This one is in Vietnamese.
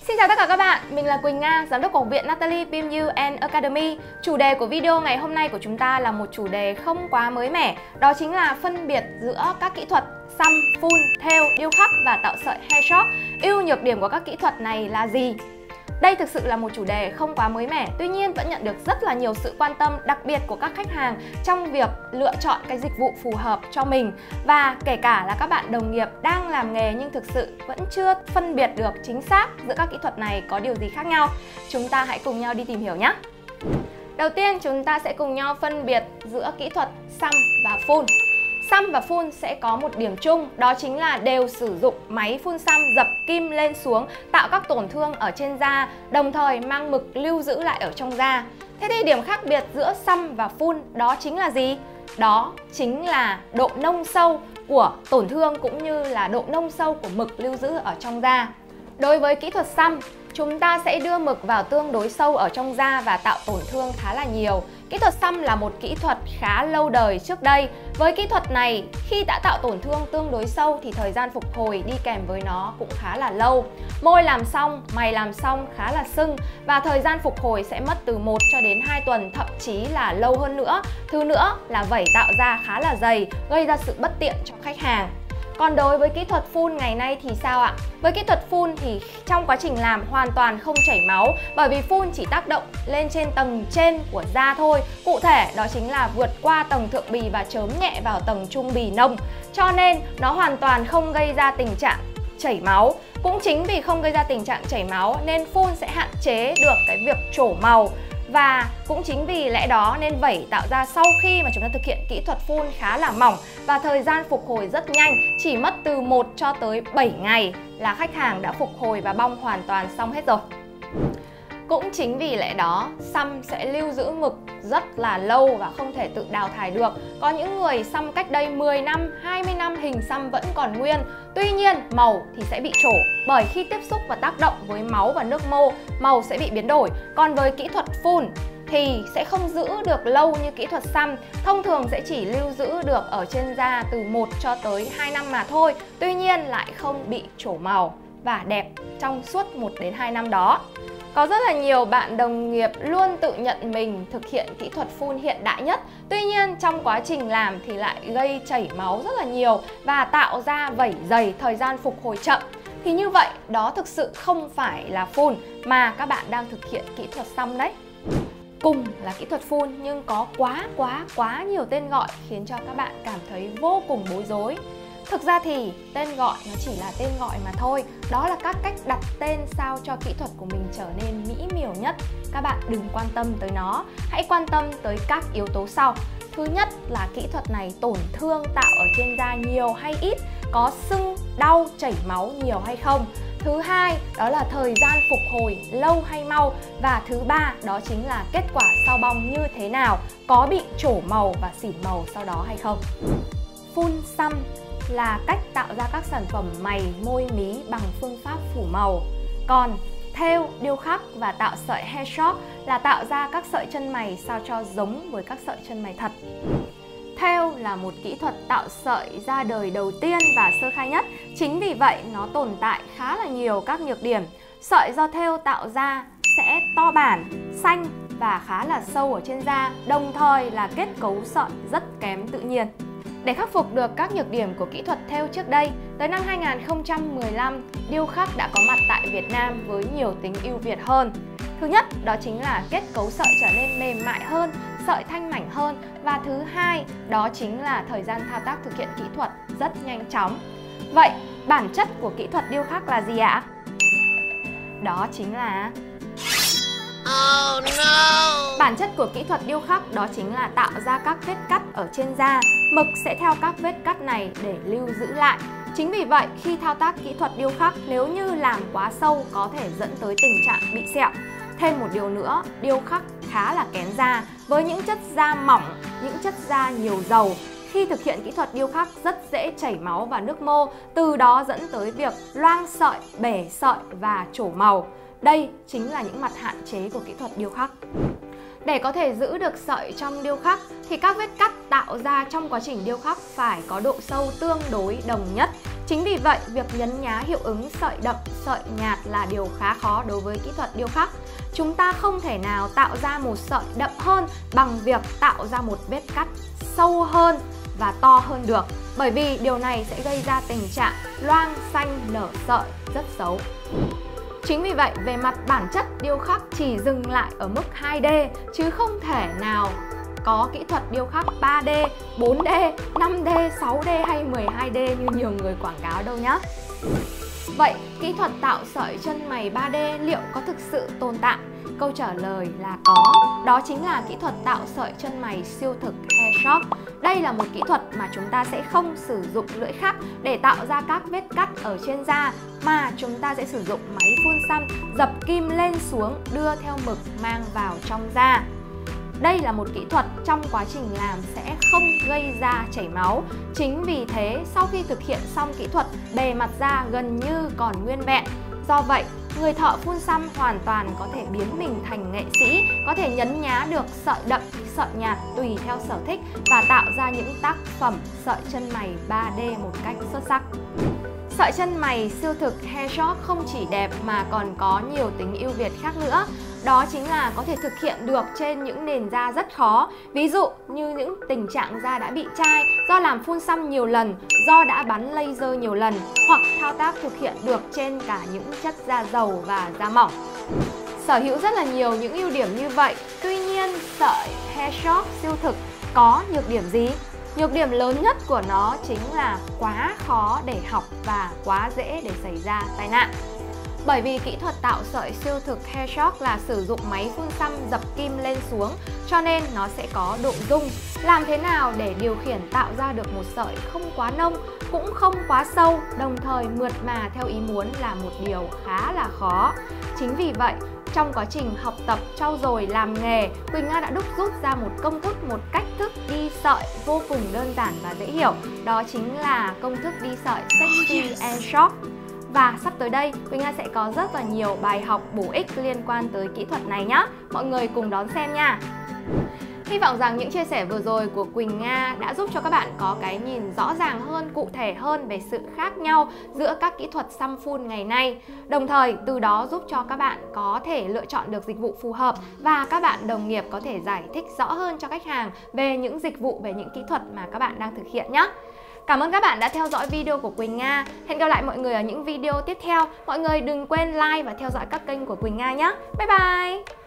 Xin chào tất cả các bạn, mình là Quỳnh Nga, giám đốc của Học viện Natalie PMU and Academy. Chủ đề của video ngày hôm nay của chúng ta là một chủ đề không quá mới mẻ, đó chính là phân biệt giữa các kỹ thuật xăm, phun, thêu, điêu khắc và tạo sợi hair shop. Ưu nhược điểm của các kỹ thuật này là gì? Đây thực sự là một chủ đề không quá mới mẻ, tuy nhiên vẫn nhận được rất là nhiều sự quan tâm, đặc biệt của các khách hàng trong việc lựa chọn cái dịch vụ phù hợp cho mình. Và kể cả là các bạn đồng nghiệp đang làm nghề nhưng thực sự vẫn chưa phân biệt được chính xác giữa các kỹ thuật này có điều gì khác nhau. Chúng ta hãy cùng nhau đi tìm hiểu nhé! Đầu tiên chúng ta sẽ cùng nhau phân biệt giữa kỹ thuật xăm và phun. Xăm và phun sẽ có một điểm chung, đó chính là đều sử dụng máy phun xăm dập kim lên xuống tạo các tổn thương ở trên da, đồng thời mang mực lưu giữ lại ở trong da. Thế thì điểm khác biệt giữa xăm và phun đó chính là gì? Đó chính là độ nông sâu của tổn thương cũng như là độ nông sâu của mực lưu giữ ở trong da. Đối với kỹ thuật xăm, chúng ta sẽ đưa mực vào tương đối sâu ở trong da và tạo tổn thương khá là nhiều. Kỹ thuật xăm là một kỹ thuật khá lâu đời trước đây. Với kỹ thuật này, khi đã tạo tổn thương tương đối sâu thì thời gian phục hồi đi kèm với nó cũng khá là lâu. Môi làm xong, mày làm xong khá là sưng và thời gian phục hồi sẽ mất từ 1 cho đến 2 tuần, thậm chí là lâu hơn nữa. Thứ nữa là vảy tạo ra khá là dày, gây ra sự bất tiện cho khách hàng. Còn đối với kỹ thuật phun ngày nay thì sao ạ? Với kỹ thuật phun thì trong quá trình làm hoàn toàn không chảy máu, bởi vì phun chỉ tác động lên trên tầng trên của da thôi. Cụ thể đó chính là vượt qua tầng thượng bì và chớm nhẹ vào tầng trung bì nông. Cho nên nó hoàn toàn không gây ra tình trạng chảy máu. Cũng chính vì không gây ra tình trạng chảy máu nên phun sẽ hạn chế được cái việc trổ màu. Và cũng chính vì lẽ đó nên vảy tạo ra sau khi mà chúng ta thực hiện kỹ thuật phun khá là mỏng và thời gian phục hồi rất nhanh, chỉ mất từ 1 cho tới 7 ngày là khách hàng đã phục hồi và bong hoàn toàn xong hết rồi. Cũng chính vì lẽ đó, xăm sẽ lưu giữ mực rất là lâu và không thể tự đào thải được. Có những người xăm cách đây 10 năm, 20 năm hình xăm vẫn còn nguyên. Tuy nhiên, màu thì sẽ bị trổ bởi khi tiếp xúc và tác động với máu và nước mô, màu sẽ bị biến đổi. Còn với kỹ thuật phun thì sẽ không giữ được lâu như kỹ thuật xăm. Thông thường sẽ chỉ lưu giữ được ở trên da từ 1 cho tới 2 năm mà thôi. Tuy nhiên lại không bị trổ màu và đẹp trong suốt 1 đến 2 năm đó. Có rất là nhiều bạn đồng nghiệp luôn tự nhận mình thực hiện kỹ thuật phun hiện đại nhất. Tuy nhiên trong quá trình làm thì lại gây chảy máu rất là nhiều và tạo ra vảy dày, thời gian phục hồi chậm. Thì như vậy đó thực sự không phải là phun mà các bạn đang thực hiện kỹ thuật xăm đấy. Cùng là kỹ thuật phun nhưng có quá nhiều tên gọi khiến cho các bạn cảm thấy vô cùng bối rối. Thực ra thì tên gọi nó chỉ là tên gọi mà thôi. Đó là các cách đặt tên sao cho kỹ thuật của mình trở nên mỹ miều nhất. Các bạn đừng quan tâm tới nó, hãy quan tâm tới các yếu tố sau. Thứ nhất là kỹ thuật này tổn thương tạo ở trên da nhiều hay ít, có sưng, đau, chảy máu nhiều hay không. Thứ hai đó là thời gian phục hồi lâu hay mau. Và thứ ba đó chính là kết quả sau bong như thế nào, có bị trổ màu và xỉn màu sau đó hay không. Phun xăm là cách tạo ra các sản phẩm mày, môi, mí bằng phương pháp phủ màu. Còn thêu, điêu khắc và tạo sợi hair shop là tạo ra các sợi chân mày sao cho giống với các sợi chân mày thật. Thêu là một kỹ thuật tạo sợi ra đời đầu tiên và sơ khai nhất. Chính vì vậy nó tồn tại khá là nhiều các nhược điểm. Sợi do thêu tạo ra sẽ to bản, xanh và khá là sâu ở trên da, đồng thời là kết cấu sợi rất kém tự nhiên. Để khắc phục được các nhược điểm của kỹ thuật thêu trước đây, tới năm 2015, điêu khắc đã có mặt tại Việt Nam với nhiều tính ưu việt hơn. Thứ nhất, đó chính là kết cấu sợi trở nên mềm mại hơn, sợi thanh mảnh hơn. Và thứ hai, đó chính là thời gian thao tác thực hiện kỹ thuật rất nhanh chóng. Vậy, bản chất của kỹ thuật điêu khắc là gì ạ? Đó chính là... Oh no! Bản chất của kỹ thuật điêu khắc đó chính là tạo ra các vết cắt ở trên da. Mực sẽ theo các vết cắt này để lưu giữ lại. Chính vì vậy, khi thao tác kỹ thuật điêu khắc nếu như làm quá sâu có thể dẫn tới tình trạng bị sẹo. Thêm một điều nữa, điêu khắc khá là kén da. Với những chất da mỏng, những chất da nhiều dầu, khi thực hiện kỹ thuật điêu khắc rất dễ chảy máu và nước mô, từ đó dẫn tới việc loang sợi, bể sợi và trổ màu. Đây chính là những mặt hạn chế của kỹ thuật điêu khắc. Để có thể giữ được sợi trong điêu khắc thì các vết cắt tạo ra trong quá trình điêu khắc phải có độ sâu tương đối đồng nhất. Chính vì vậy, việc nhấn nhá hiệu ứng sợi đậm, sợi nhạt là điều khá khó đối với kỹ thuật điêu khắc. Chúng ta không thể nào tạo ra một sợi đậm hơn bằng việc tạo ra một vết cắt sâu hơn và to hơn được, bởi vì điều này sẽ gây ra tình trạng loang xanh nở sợi rất xấu. Chính vì vậy, về mặt bản chất, điêu khắc chỉ dừng lại ở mức 2D chứ không thể nào có kỹ thuật điêu khắc 3D, 4D, 5D, 6D hay 12D như nhiều người quảng cáo đâu nhé. Vậy, kỹ thuật tạo sợi chân mày 3D liệu có thực sự tồn tại? Câu trả lời là có, đó chính là kỹ thuật tạo sợi chân mày siêu thực Hair Shop. Đây là một kỹ thuật mà chúng ta sẽ không sử dụng lưỡi khắc để tạo ra các vết cắt ở trên da, mà chúng ta sẽ sử dụng máy phun xăm dập kim lên xuống đưa theo mực mang vào trong da. Đây là một kỹ thuật trong quá trình làm sẽ không gây ra chảy máu. Chính vì thế, sau khi thực hiện xong kỹ thuật, bề mặt da gần như còn nguyên vẹn. Do vậy, người thợ phun xăm hoàn toàn có thể biến mình thành nghệ sĩ, có thể nhấn nhá được sợi đậm, sợi nhạt tùy theo sở thích và tạo ra những tác phẩm sợi chân mày 3D một cách xuất sắc. Sợi chân mày siêu thực Hair Shop không chỉ đẹp mà còn có nhiều tính ưu việt khác nữa. Đó chính là có thể thực hiện được trên những nền da rất khó. Ví dụ như những tình trạng da đã bị chai do làm phun xăm nhiều lần, do đã bắn laser nhiều lần, hoặc thao tác thực hiện được trên cả những chất da dầu và da mỏng. Sở hữu rất là nhiều những ưu điểm như vậy. Tuy nhiên, sợi Hair Shop siêu thực có nhược điểm gì? Nhược điểm lớn nhất của nó chính là quá khó để học và quá dễ để xảy ra tai nạn. Bởi vì kỹ thuật tạo sợi siêu thực Hair Shop là sử dụng máy phun xăm dập kim lên xuống, cho nên nó sẽ có độ rung. Làm thế nào để điều khiển tạo ra được một sợi không quá nông, cũng không quá sâu, đồng thời mượt mà theo ý muốn là một điều khá là khó. Chính vì vậy, trong quá trình học tập, trau dồi, làm nghề, Quỳnh Nga đã đúc rút ra một công thức, một cách thức đi sợi vô cùng đơn giản và dễ hiểu. Đó chính là công thức đi sợi Sexy and Short. Và sắp tới đây, Quỳnh Nga sẽ có rất là nhiều bài học bổ ích liên quan tới kỹ thuật này nhé. Mọi người cùng đón xem nha! Hy vọng rằng những chia sẻ vừa rồi của Quỳnh Nga đã giúp cho các bạn có cái nhìn rõ ràng hơn, cụ thể hơn về sự khác nhau giữa các kỹ thuật xăm phun ngày nay. Đồng thời, từ đó giúp cho các bạn có thể lựa chọn được dịch vụ phù hợp và các bạn đồng nghiệp có thể giải thích rõ hơn cho khách hàng về những dịch vụ, về những kỹ thuật mà các bạn đang thực hiện nhé. Cảm ơn các bạn đã theo dõi video của Quỳnh Nga. Hẹn gặp lại mọi người ở những video tiếp theo. Mọi người đừng quên like và theo dõi các kênh của Quỳnh Nga nhé. Bye bye!